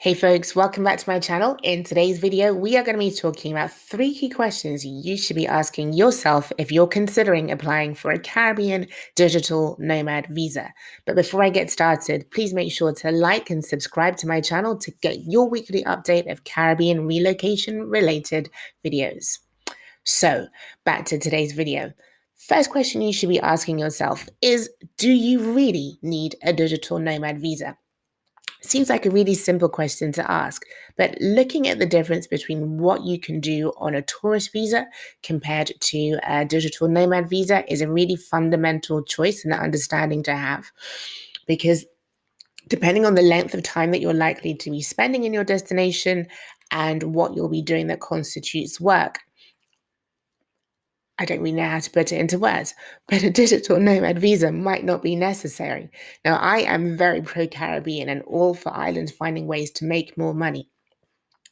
Hey folks, welcome back to my channel. In today's video, we are going to be talking about 3 key questions you should be asking yourself if you're considering applying for a Caribbean digital nomad visa. But before I get started, please make sure to like and subscribe to my channel to get your weekly update of Caribbean relocation related videos. So back to today's video. First question you should be asking yourself is, do you really need a digital nomad visa? Seems like a really simple question to ask, but looking at the difference between what you can do on a tourist visa compared to a digital nomad visa is a really fundamental choice and understanding to have. Because depending on the length of time that you're likely to be spending in your destination and what you'll be doing that constitutes work, I don't really know how to put it into words, but a digital nomad visa might not be necessary. Now, I am very pro-Caribbean and all for islands finding ways to make more money.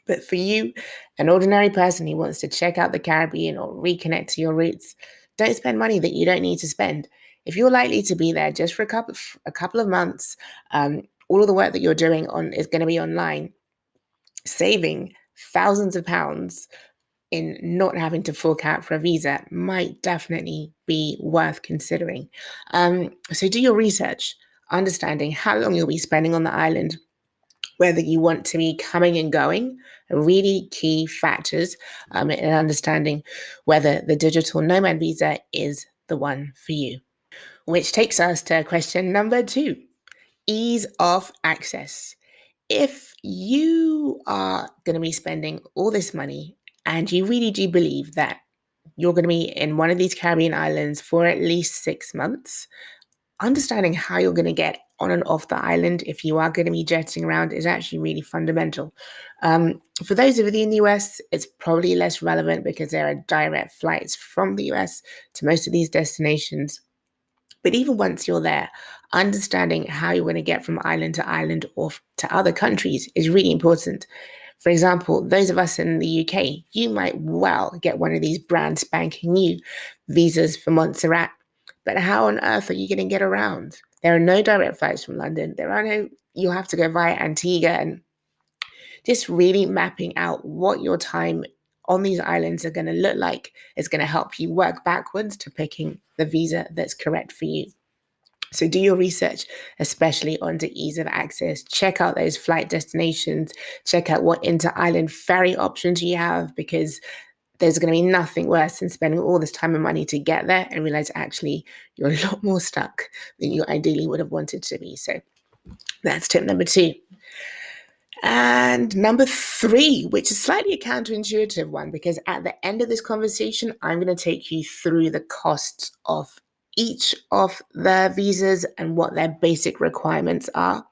But for you, an ordinary person who wants to check out the Caribbean or reconnect to your roots, don't spend money that you don't need to spend. If you're likely to be there just for a couple of months, all of the work that you're doing is going to be online, saving thousands of pounds in not having to fork out for a visa might definitely be worth considering. So do your research, understanding how long you'll be spending on the island, whether you want to be coming and going, are really key factors in understanding whether the digital nomad visa is the one for you. Which takes us to question number 2, ease of access. If you are going to be spending all this money and you really do believe that you're going to be in one of these Caribbean islands for at least 6 months, understanding how you're going to get on and off the island if you are going to be jetting around is actually really fundamental. For those of you in the US, it's probably less relevant because there are direct flights from the US to most of these destinations. But even once you're there, understanding how you're going to get from island to island or to other countries is really important. For example, those of us in the UK, you might well get one of these brand spanking new visas for Montserrat. But how on earth are you going to get around? There are no direct flights from London. You'll have to go via Antigua, and just really mapping out what your time on these islands are going to look like is going to help you work backwards to picking the visa that's correct for you. So do your research, especially on the ease of access. Check out those flight destinations. Check out what inter-island ferry options you have, because there's going to be nothing worse than spending all this time and money to get there and realize actually you're a lot more stuck than you ideally would have wanted to be. So that's tip number 2. And number 3, which is slightly a counterintuitive one, because at the end of this conversation, I'm going to take you through the costs of each of the visas and what their basic requirements are.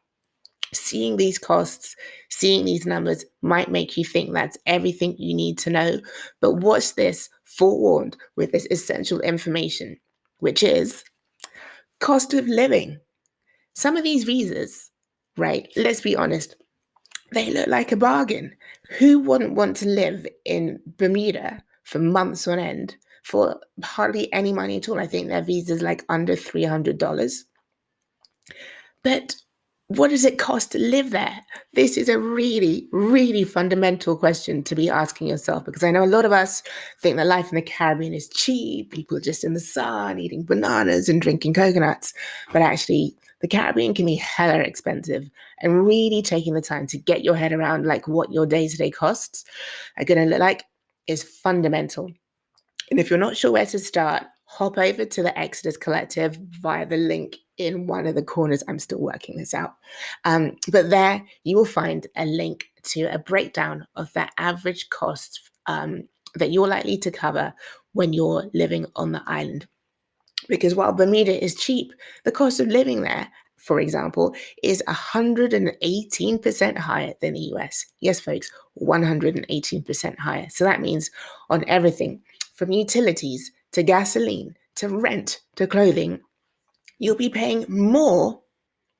Seeing these costs, seeing these numbers might make you think that's everything you need to know. But watch this, forewarned with this essential information, which is cost of living. Some of these visas, right, let's be honest, they look like a bargain. Who wouldn't want to live in Bermuda for months on end for hardly any money at all? I think their visa's like under $300. But what does it cost to live there? This is a really, really fundamental question to be asking yourself, because I know a lot of us think that life in the Caribbean is cheap. People are just in the sun eating bananas and drinking coconuts. But actually, the Caribbean can be hella expensive, and really taking the time to get your head around like what your day-to-day costs are going to look like is fundamental. And if you're not sure where to start, hop over to the Exodus Collective via the link in one of the corners. I'm still working this out. But there you will find a link to a breakdown of the average cost that you're likely to cover when you're living on the island. Because while Bermuda is cheap, the cost of living there, for example, is 118% higher than the US. Yes, folks, 118% higher. So that means on everything from utilities to gasoline to rent to clothing, you'll be paying more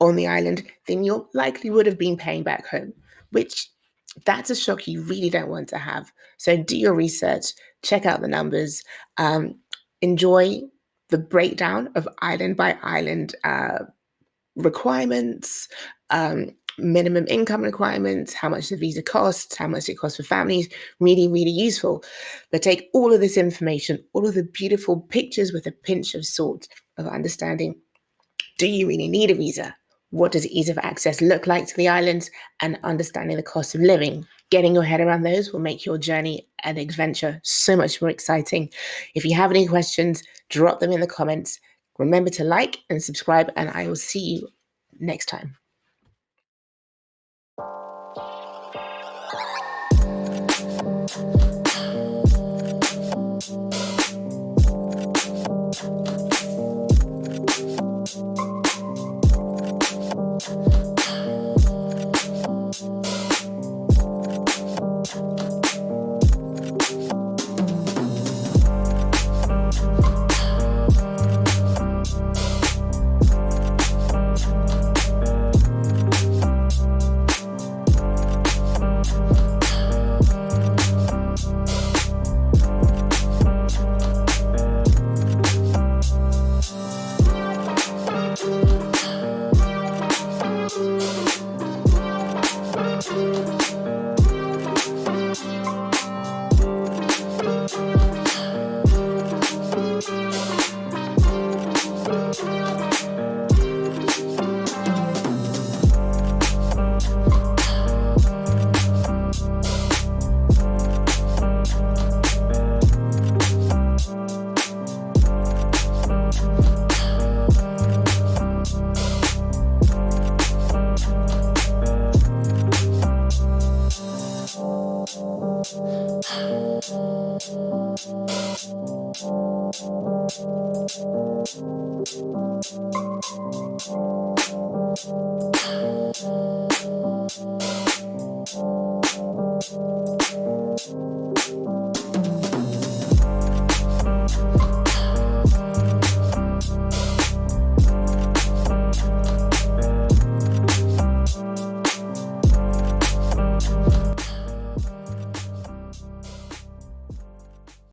on the island than you likely would have been paying back home, which that's a shock you really don't want to have. So do your research, check out the numbers, enjoy the breakdown of island by island requirements, minimum income requirements, how much the visa costs, how much it costs for families, really, really useful. But take all of this information, all of the beautiful pictures with a pinch of salt of understanding, do you really need a visa? What does ease of access look like to the islands? And understanding the cost of living. Getting your head around those will make your journey and adventure so much more exciting. If you have any questions, drop them in the comments. Remember to like and subscribe, and I will see you next time.